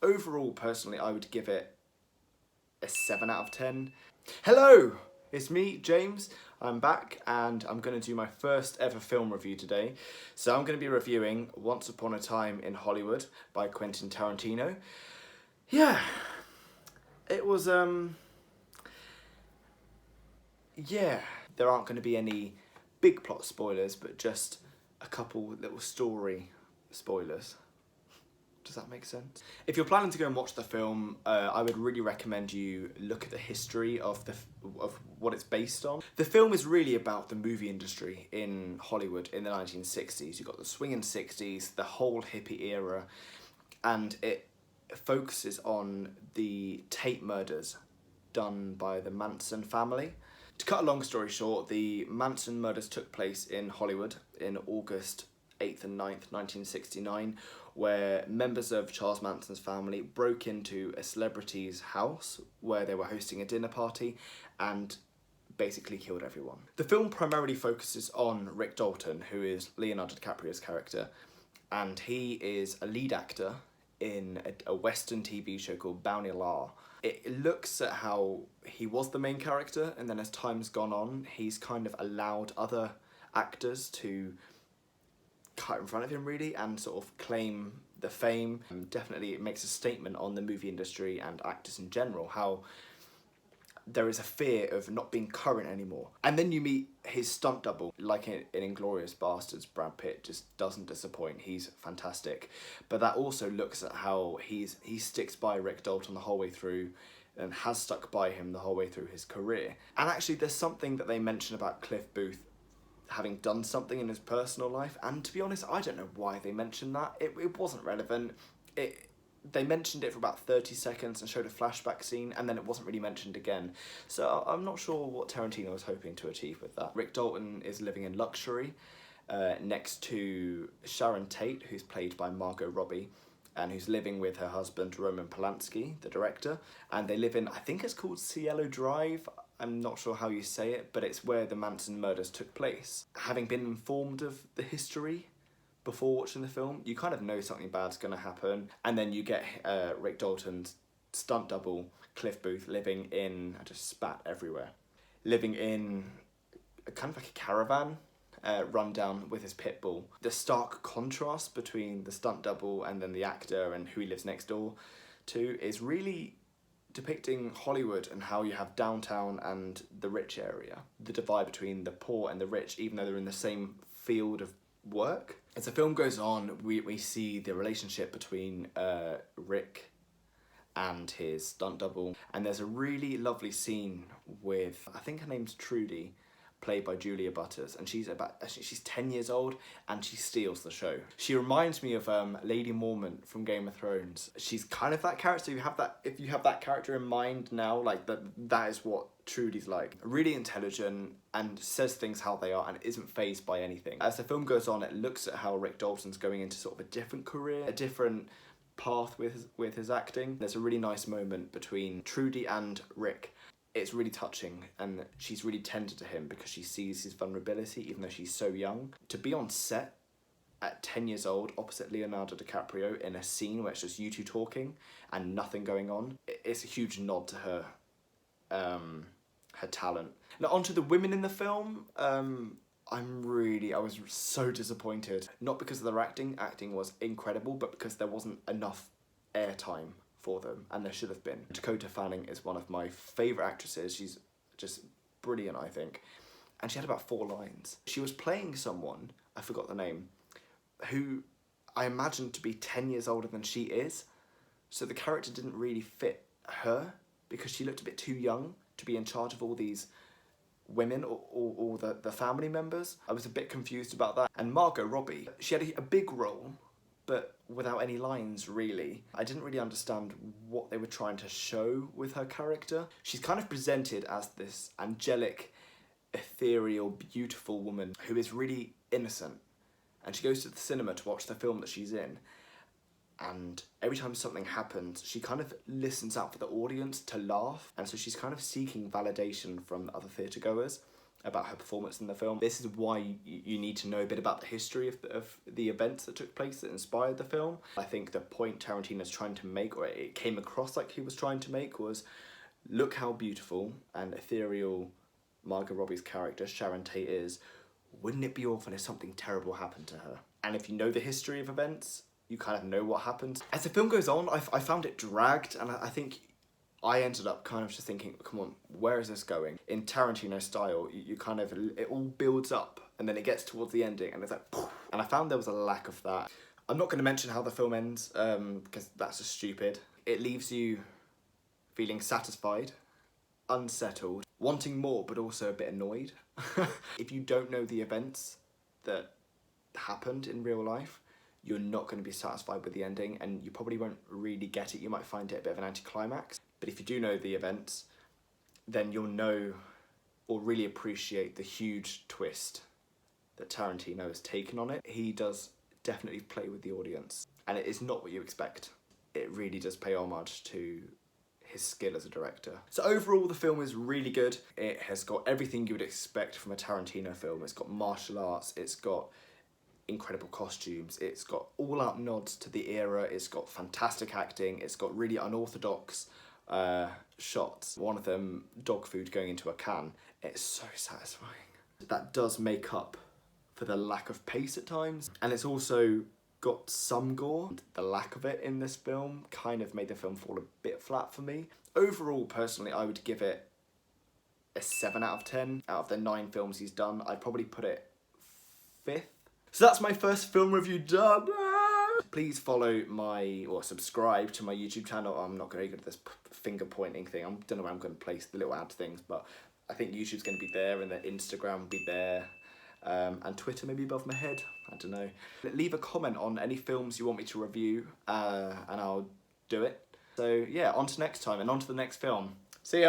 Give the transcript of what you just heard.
Overall, personally, I would give it a 7 out of 10. Hello, it's me, James. I'm back and I'm going to do my first ever film review today. So I'm going to be reviewing Once Upon a Time in Hollywood by Quentin Tarantino. Yeah, it was, yeah. There aren't going to be any big plot spoilers, but just a couple little story spoilers. Does that make sense? If you're planning to go and watch the film, I would really recommend you look at the history of what it's based on. The film is really about the movie industry in Hollywood in the 1960s. You've got the swinging 60s, the whole hippie era, and it focuses on the Tate murders done by the Manson family. To cut a long story short, the Manson murders took place in Hollywood in August 8th and 9th, 1969, where members of Charles Manson's family broke into a celebrity's house where they were hosting a dinner party and basically killed everyone. The film primarily focuses on Rick Dalton, who is Leonardo DiCaprio's character, and he is a lead actor in a Western TV show called Bounty Law. It looks at how he was the main character, and then as time's gone on, he's kind of allowed other actors to cut in front of him really and sort of claim the fame. Definitely it makes a statement on the movie industry and actors in general, how there is a fear of not being current anymore. And then you meet his stunt double, like in Inglourious Basterds. Brad Pitt just doesn't disappoint. He's fantastic. But that also looks at how he sticks by Rick Dalton the whole way through and has stuck by him the whole way through his career. And actually there's something that they mention about Cliff Booth having done something in his personal life, and to be honest, I don't know why they mentioned that. It wasn't relevant. They mentioned it for about 30 seconds and showed a flashback scene, and then it wasn't really mentioned again. So I'm not sure what Tarantino was hoping to achieve with that. Rick Dalton is living in luxury next to Sharon Tate, who's played by Margot Robbie, and who's living with her husband, Roman Polanski, the director. And they live in, I think it's called Cielo Drive. I'm not sure how you say it, but it's where the Manson murders took place. Having been informed of the history before watching the film, you kind of know something bad's going to happen. And then you get Rick Dalton's stunt double, Cliff Booth, living in, I just spat everywhere, living in kind of like a caravan, run down with his pit bull. The stark contrast between the stunt double and then the actor and who he lives next door to is really depicting Hollywood and how you have downtown and the rich area. The divide between the poor and the rich, even though they're in the same field of work. As the film goes on, we see the relationship between Rick and his stunt double. And there's a really lovely scene with, I think her name's Trudy, played by Julia Butters, and she's 10 years old and she steals the show. She reminds me of Lady Mormont from Game of Thrones. She's kind of that character. If you have that character in mind now, like that is what Trudy's like. Really intelligent and says things how they are and isn't fazed by anything. As the film goes on, it looks at how Rick Dalton's going into sort of a different career, a different path with his acting. There's a really nice moment between Trudy and Rick. It's really touching, and she's really tender to him because she sees his vulnerability even though she's so young. To be on set at 10 years old opposite Leonardo DiCaprio in a scene where it's just you two talking and nothing going on, it's a huge nod to her her talent. Now onto the women in the film. I was so disappointed. Not because of their acting was incredible, but because there wasn't enough airtime for them, and there should have been. Dakota Fanning is one of my favourite actresses. She's just brilliant, I think. And she had about 4 lines. She was playing someone, I forgot the name, who I imagined to be 10 years older than she is. So the character didn't really fit her because she looked a bit too young to be in charge of all these women or the family members. I was a bit confused about that. And Margot Robbie, she had a big role, but without any lines, really. I didn't really understand what they were trying to show with her character. She's kind of presented as this angelic, ethereal, beautiful woman who is really innocent. And she goes to the cinema to watch the film that she's in. And every time something happens, she kind of listens out for the audience to laugh. And so she's kind of seeking validation from other theatregoers. about her performance in the film. This is why you need to know a bit about the history of the events that took place that inspired the film. I think the point Tarantino's trying to make, or it came across like he was trying to make, was look how beautiful and ethereal Margot Robbie's character, Sharon Tate, is. Wouldn't it be awful if something terrible happened to her? And if you know the history of events, you kind of know what happened. As the film goes on, I found it dragged, and I think I ended up kind of just thinking, come on, where is this going? In Tarantino style, you kind of, it all builds up, and then it gets towards the ending, and it's like, poof. And I found there was a lack of that. I'm not going to mention how the film ends, because that's just stupid. It leaves you feeling satisfied, unsettled, wanting more, but also a bit annoyed. If you don't know the events that happened in real life, you're not going to be satisfied with the ending, and you probably won't really get it. You might find it a bit of an anticlimax. But if you do know the events, then you'll know or really appreciate the huge twist that Tarantino has taken on it. He does definitely play with the audience, and it is not what you expect. It really does pay homage to his skill as a director. So overall, the film is really good. It has got everything you would expect from a Tarantino film. It's got martial arts, it's got incredible costumes, it's got all-out nods to the era, it's got fantastic acting, it's got really unorthodox shots. One of them, dog food going into a can. It's so satisfying. That does make up for the lack of pace at times, and it's also got some gore. The lack of it in this film kind of made the film fall a bit flat for me. Overall, personally, I would give it a 7 out of 10. Out of the 9 films he's done, I'd probably put it 5th. So that's my first film review done. Please follow or subscribe to my YouTube channel. I'm not very good at this finger pointing thing. I don't know where I'm going to place the little ad things, but I think YouTube's going to be there, and then Instagram will be there. And Twitter maybe above my head, I don't know. Leave a comment on any films you want me to review, and I'll do it. So yeah, on to next time and on to the next film. See ya!